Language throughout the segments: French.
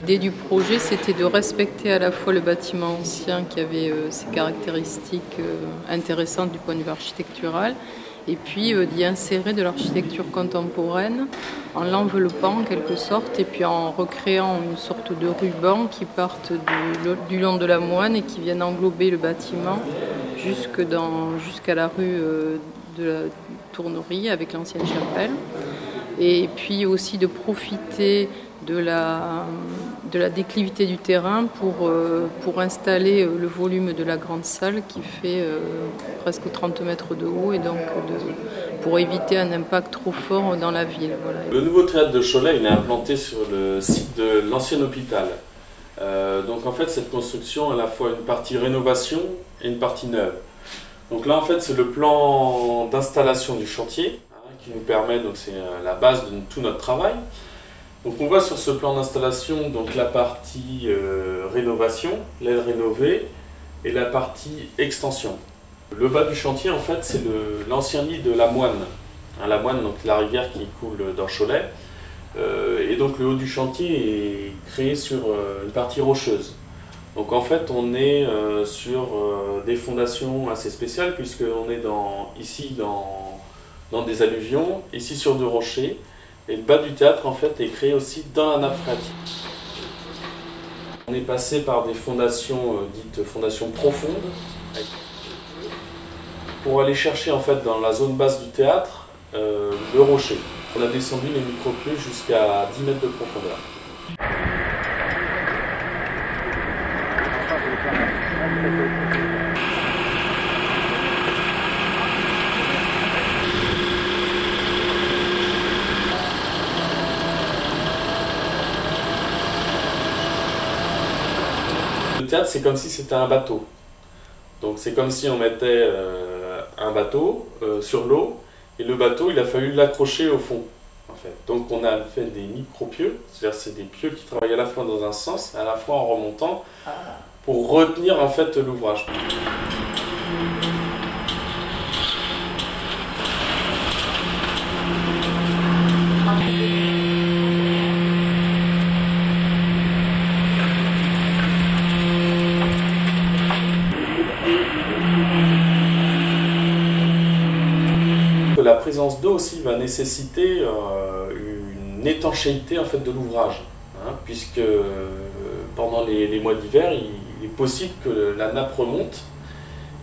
L'idée du projet, c'était de respecter à la fois le bâtiment ancien qui avait ses caractéristiques intéressantes du point de vue architectural, et puis d'y insérer de l'architecture contemporaine en l'enveloppant en quelque sorte, et puis en recréant une sorte de ruban qui partent du long de la Moine et qui viennent englober le bâtiment jusqu'à la rue de la Tournerie avec l'ancienne chapelle. Et puis aussi de profiter de la déclivité du terrain pour installer le volume de la grande salle qui fait presque 30 mètres de haut, et donc pour éviter un impact trop fort dans la ville. Voilà. Le nouveau théâtre de Cholet, il est implanté sur le site de l'ancien hôpital. Donc en fait, cette construction a à la fois une partie rénovation et une partie neuve. Donc là en fait c'est le plan d'installation du chantier qui nous permet, donc c'est la base de tout notre travail. Donc on voit sur ce plan d'installation donc la partie rénovation, l'aile rénovée, et la partie extension. Le bas du chantier en fait c'est l'ancien lit de la Moine. La Moine, donc la rivière qui coule dans Cholet. Et donc le haut du chantier est créé sur une partie rocheuse. Donc en fait on est sur des fondations assez spéciales, puisqu'on est ici dans des alluvions, ici sur deux rochers, et le bas du théâtre en fait est créé aussi dans la nappe phréatique. On est passé par des fondations dites fondations profondes, pour aller chercher en fait dans la zone basse du théâtre le rocher. On a descendu les micropieux jusqu'à 10 mètres de profondeur. Le théâtre, c'est comme si c'était un bateau. Donc c'est comme si on mettait un bateau sur l'eau, et le bateau, il a fallu l'accrocher au fond. En fait. Donc on a fait des micro-pieux, c'est-à-dire c'est des pieux qui travaillent à la fois dans un sens et à la fois en remontant pour retenir en fait l'ouvrage. La présence d'eau aussi va nécessiter une étanchéité en fait de l'ouvrage, puisque pendant les mois d'hiver, il est possible que la nappe remonte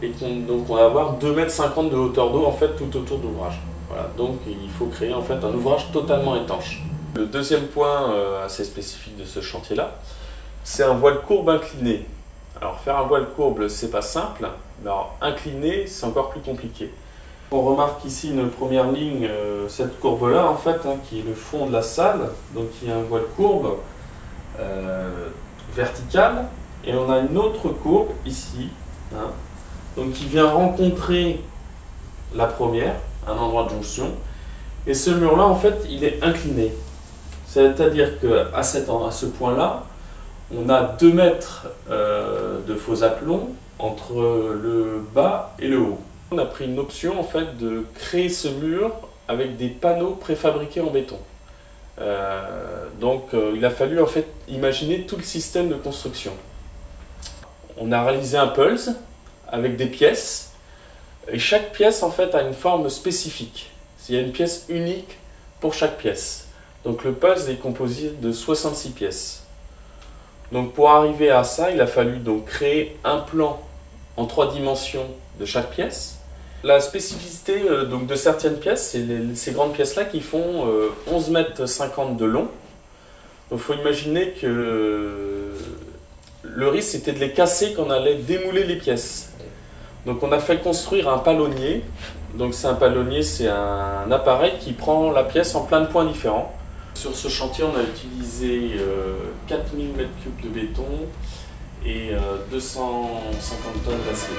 et qu'on va avoir 2,50 m de hauteur d'eau en fait tout autour de l'ouvrage. Voilà, donc il faut créer en fait un ouvrage totalement étanche. Le deuxième point assez spécifique de ce chantier-là, c'est un voile courbe incliné. Alors faire un voile courbe, c'est pas simple, mais alors incliné, c'est encore plus compliqué. On remarque ici une première ligne, cette courbe-là en fait, qui est le fond de la salle, donc il y a un voile courbe vertical, et on a une autre courbe ici, donc qui vient rencontrer la première, un endroit de jonction, et ce mur-là en fait il est incliné. C'est-à-dire qu'à ce point-là, on a 2 mètres de faux aplomb entre le bas et le haut. On a pris une option en fait de créer ce mur avec des panneaux préfabriqués en béton. Donc il a fallu en fait imaginer tout le système de construction. On a réalisé un pulse avec des pièces, et chaque pièce en fait a une forme spécifique. Il y a une pièce unique pour chaque pièce. Donc le puzzle est composé de 66 pièces. Donc pour arriver à ça, il a fallu donc créer un plan en 3 dimensions de chaque pièce. La spécificité donc de certaines pièces, c'est ces grandes pièces-là qui font 11,50 m de long. Donc il faut imaginer que le risque c'était de les casser quand on allait démouler les pièces. Donc on a fait construire un palonnier. Donc c'est un palonnier, c'est un appareil qui prend la pièce en plein de points différents. Sur ce chantier, on a utilisé 4000 m3 de béton et 250 tonnes d'acier.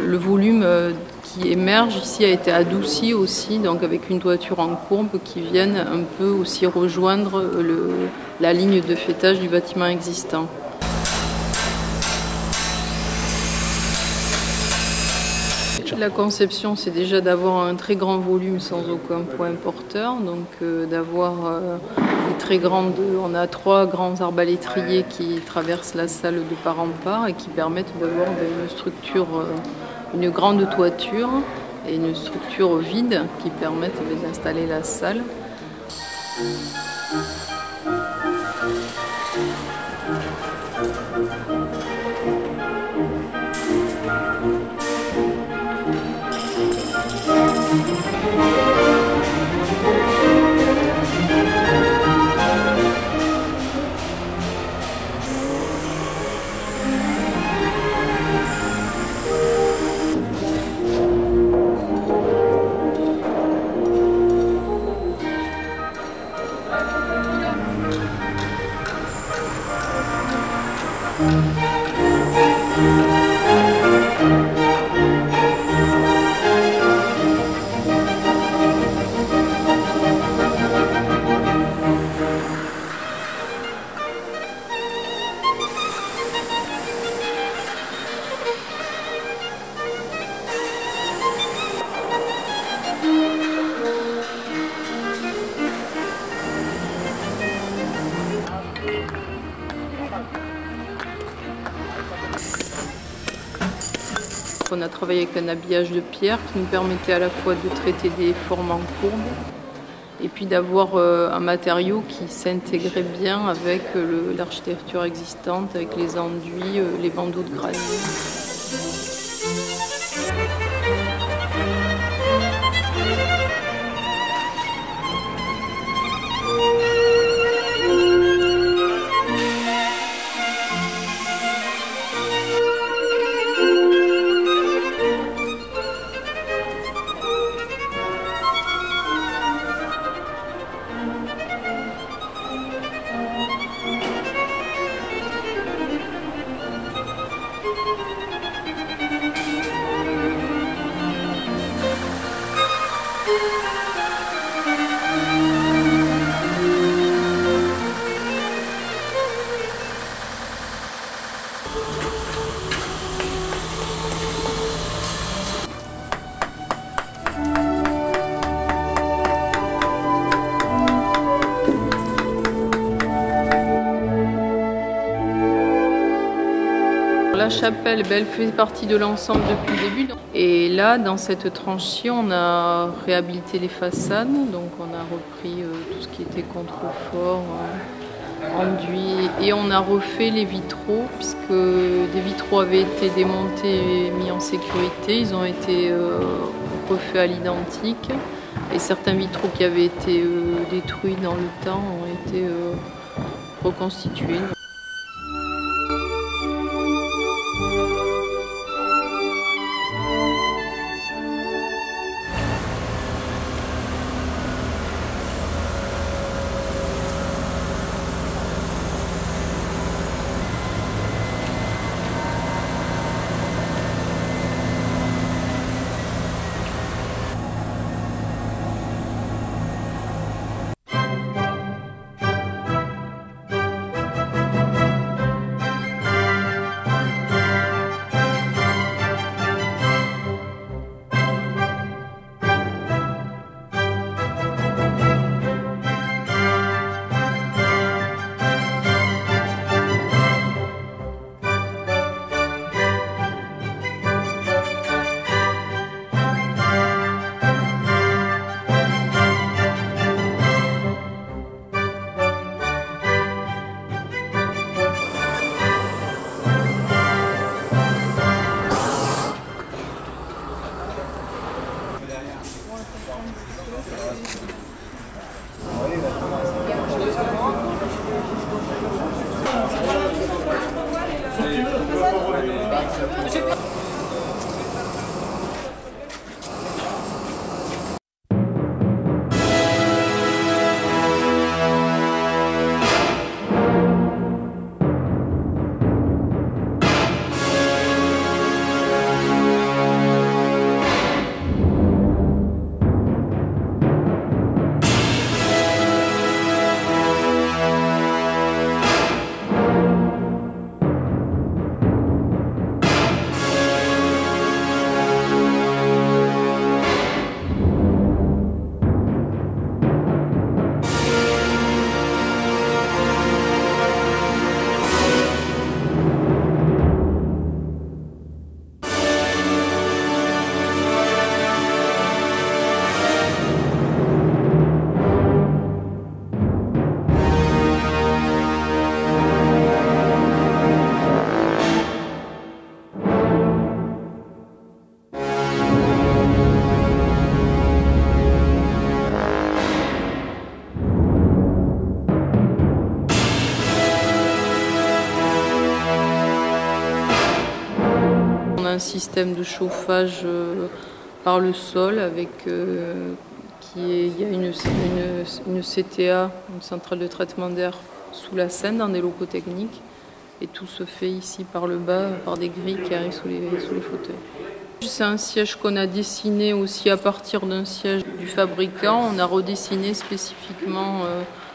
Le volume qui émerge ici a été adouci aussi, donc avec une toiture en courbe qui vienne un peu aussi rejoindre la ligne de faîtage du bâtiment existant. La conception, c'est déjà d'avoir un très grand volume sans aucun point porteur, donc d'avoir des très grandes. On a 3 grands arbalétriers qui traversent la salle de part en part et qui permettent d'avoir une structure, une grande toiture et une structure vide qui permettent d'installer la salle. On a travaillé avec un habillage de pierre qui nous permettait à la fois de traiter des formes en courbe et puis d'avoir un matériau qui s'intégrait bien avec l'architecture existante, avec les enduits, les bandeaux de granit. La chapelle, elle fait partie de l'ensemble depuis le début. Et là, dans cette tranche-ci, on a réhabilité les façades. Donc on a repris tout ce qui était contrefort, enduit. Et on a refait les vitraux, puisque des vitraux avaient été démontés et mis en sécurité. Ils ont été refaits à l'identique. Et certains vitraux qui avaient été détruits dans le temps ont été reconstitués. On a un système de chauffage par le sol avec il y a une CTA, une centrale de traitement d'air sous la scène dans des locaux techniques. Et tout se fait ici par le bas, par des grilles qui arrivent sous les fauteuils. C'est un siège qu'on a dessiné aussi à partir d'un siège du fabricant. On a redessiné spécifiquement,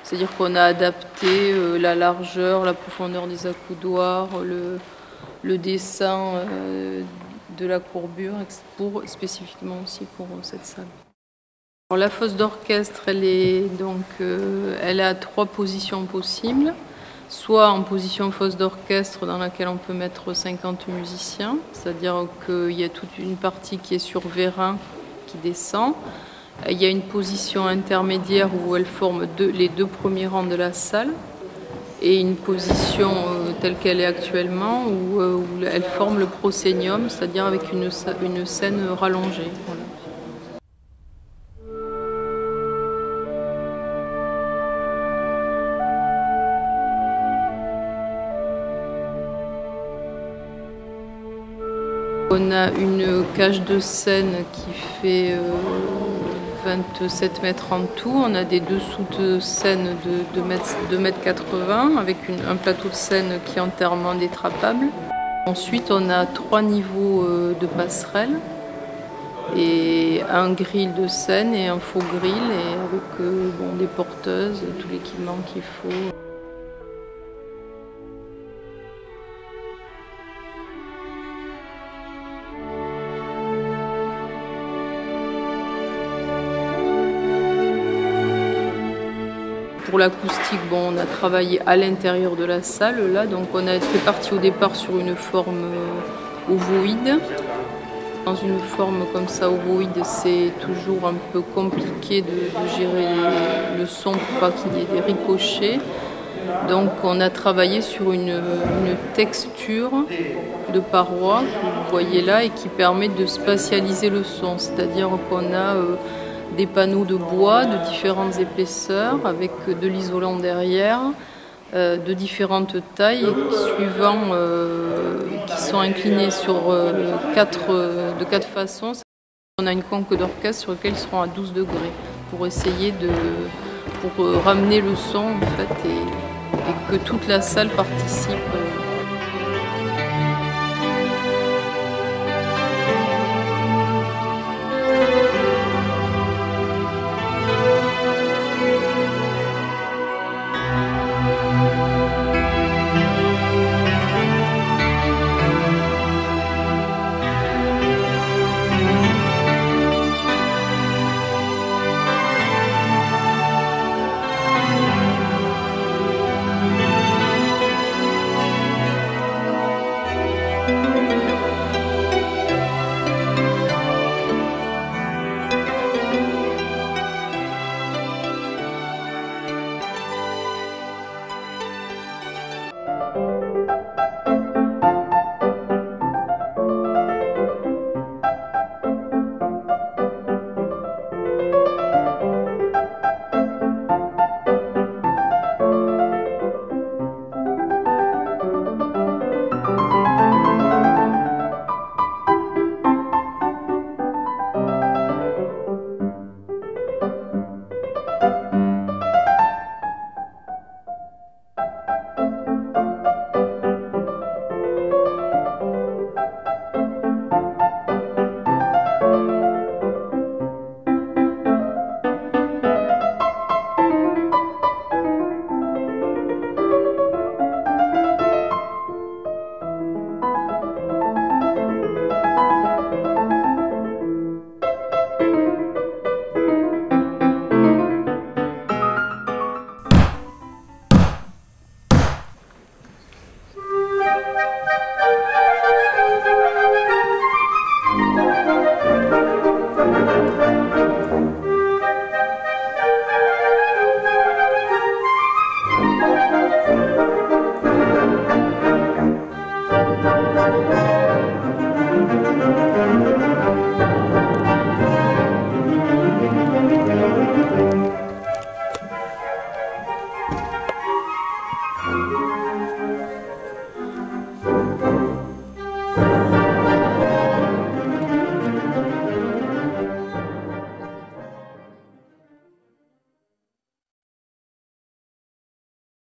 c'est-à-dire qu'on a adapté la largeur, la profondeur des accoudoirs, le dessin de la courbure, spécifiquement aussi pour cette salle. Alors, la fosse d'orchestre, elle a 3 positions possibles. Soit en position fosse d'orchestre dans laquelle on peut mettre 50 musiciens, c'est-à-dire qu'il y a toute une partie qui est sur vérin qui descend. Il y a une position intermédiaire où elle forme les 2 premiers rangs de la salle et une position telle qu'elle est actuellement où elle forme le proscenium, c'est-à-dire avec une scène rallongée. Voilà. On a une cage de scène qui fait 27 mètres en tout. On a des dessous de scène de 2,80 m avec un plateau de scène qui est entièrement détrapable. Ensuite, on a 3 niveaux de passerelle et un grill de scène et un faux grill et avec des porteuses, tout l'équipement qu'il faut. Pour l'acoustique, on a travaillé à l'intérieur de la salle, là, donc on a été parti au départ sur une forme ovoïde. Dans une forme comme ça, ovoïde, c'est toujours un peu compliqué de gérer le son pour pas qu'il y ait des ricochets. Donc on a travaillé sur une texture de paroi que vous voyez là et qui permet de spatialiser le son, c'est-à-dire qu'on a des panneaux de bois de différentes épaisseurs avec de l'isolant derrière, de différentes tailles suivant qui sont inclinés de 4 façons. On a une conque d'orchestre sur laquelle ils seront à 12 degrés pour essayer pour ramener le son en fait et que toute la salle participe.